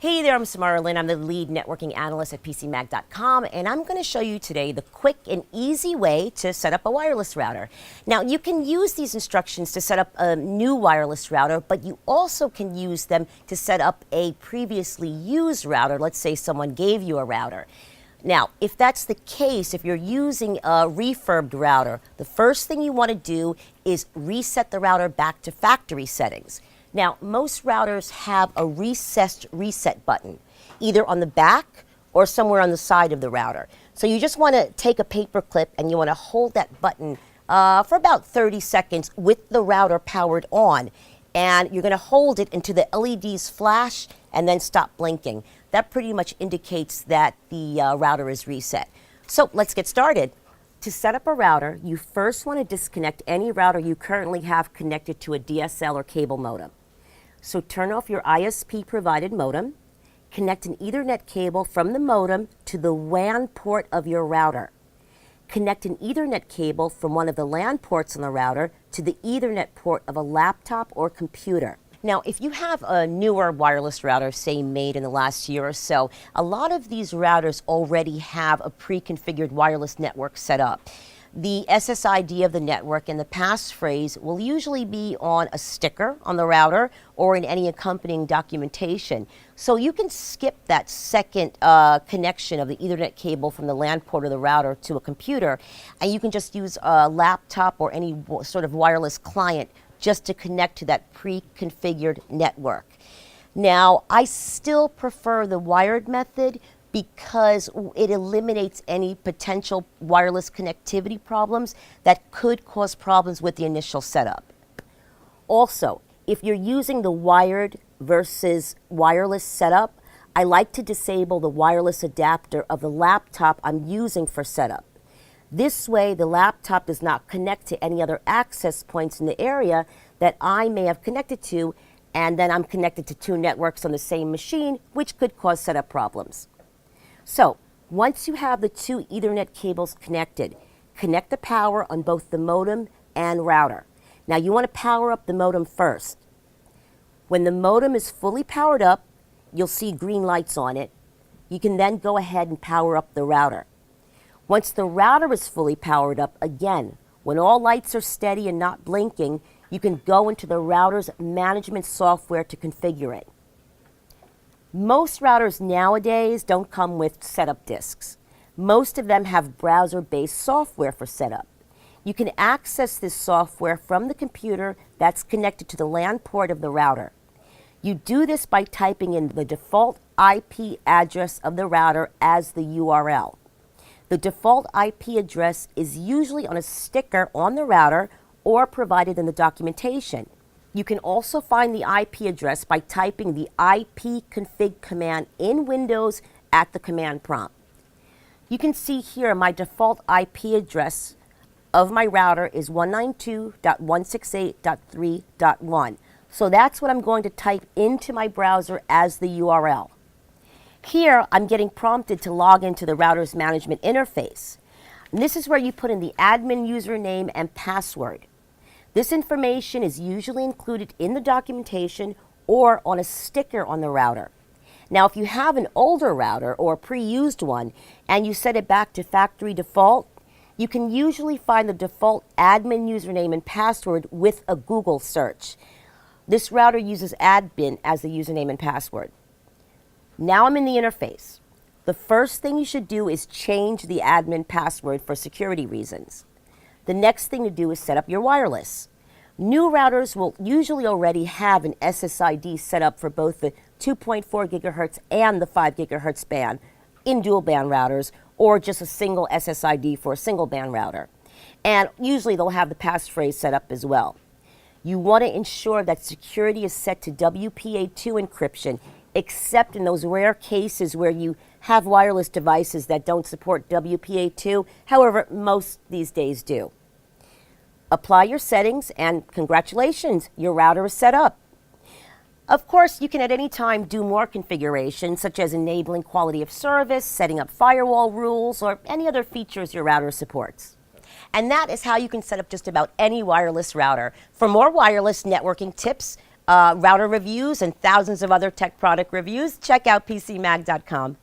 Hey there, I'm Samara Lynn. I'm the lead networking analyst at PCMag.com, and I'm going to show you today the quick and easy way to set up a wireless router. Now, you can use these instructions to set up a new wireless router, but you also can use them to set up a previously used router. Let's say someone gave you a router. Now, if that's the case, if you're using a refurbed router, the first thing you want to do is reset the router back to factory settings. Now, most routers have a recessed reset button, either on the back or somewhere on the side of the router. So you just want to take a paper clip and you want to hold that button for about 30 seconds with the router powered on. And you're going to hold it until the LEDs flash and then stop blinking. That pretty much indicates that the router is reset. So let's get started. To set up a router, you first want to disconnect any router you currently have connected to a DSL or cable modem. So turn off your ISP-provided modem, connect an Ethernet cable from the modem to the WAN port of your router. Connect an Ethernet cable from one of the LAN ports on the router to the Ethernet port of a laptop or computer. Now, if you have a newer wireless router, say made in the last year or so, a lot of these routers already have a pre-configured wireless network set up. The SSID of the network and the passphrase will usually be on a sticker on the router or in any accompanying documentation. So you can skip that second connection of the Ethernet cable from the LAN port of the router to a computer, and you can just use a laptop or any sort of wireless client just to connect to that pre-configured network. Now, I still prefer the wired method because it eliminates any potential wireless connectivity problems that could cause problems with the initial setup. Also, if you're using the wired versus wireless setup, I like to disable the wireless adapter of the laptop I'm using for setup. This way, the laptop does not connect to any other access points in the area that I may have connected to, and then I'm connected to two networks on the same machine, which could cause setup problems. So, once you have the two Ethernet cables connected, connect the power on both the modem and router. Now, you want to power up the modem first. When the modem is fully powered up, you'll see green lights on it. You can then go ahead and power up the router. Once the router is fully powered up, again, when all lights are steady and not blinking, you can go into the router's management software to configure it. Most routers nowadays don't come with setup disks. Most of them have browser-based software for setup. You can access this software from the computer that's connected to the LAN port of the router. You do this by typing in the default IP address of the router as the URL. The default IP address is usually on a sticker on the router or provided in the documentation. You can also find the IP address by typing the ipconfig command in Windows at the command prompt. You can see here my default IP address of my router is 192.168.3.1. So that's what I'm going to type into my browser as the URL. Here, I'm getting prompted to log into the router's management interface. And this is where you put in the admin username and password. This information is usually included in the documentation or on a sticker on the router. Now, if you have an older router or a pre-used one and you set it back to factory default, you can usually find the default admin username and password with a Google search. This router uses admin as the username and password. Now I'm in the interface. The first thing you should do is change the admin password for security reasons. The next thing to do is set up your wireless. New routers will usually already have an SSID set up for both the 2.4 gigahertz and the 5 gigahertz band in dual band routers, or just a single SSID for a single band router. And usually they'll have the passphrase set up as well. You want to ensure that security is set to WPA2 encryption, except in those rare cases where you have wireless devices that don't support WPA2. However, most these days do. Apply your settings and congratulations, your router is set up. Of course, you can at any time do more configurations, such as enabling quality of service, setting up firewall rules, or any other features your router supports. And that is how you can set up just about any wireless router. For more wireless networking tips, router reviews and thousands of other tech product reviews, check out PCMag.com.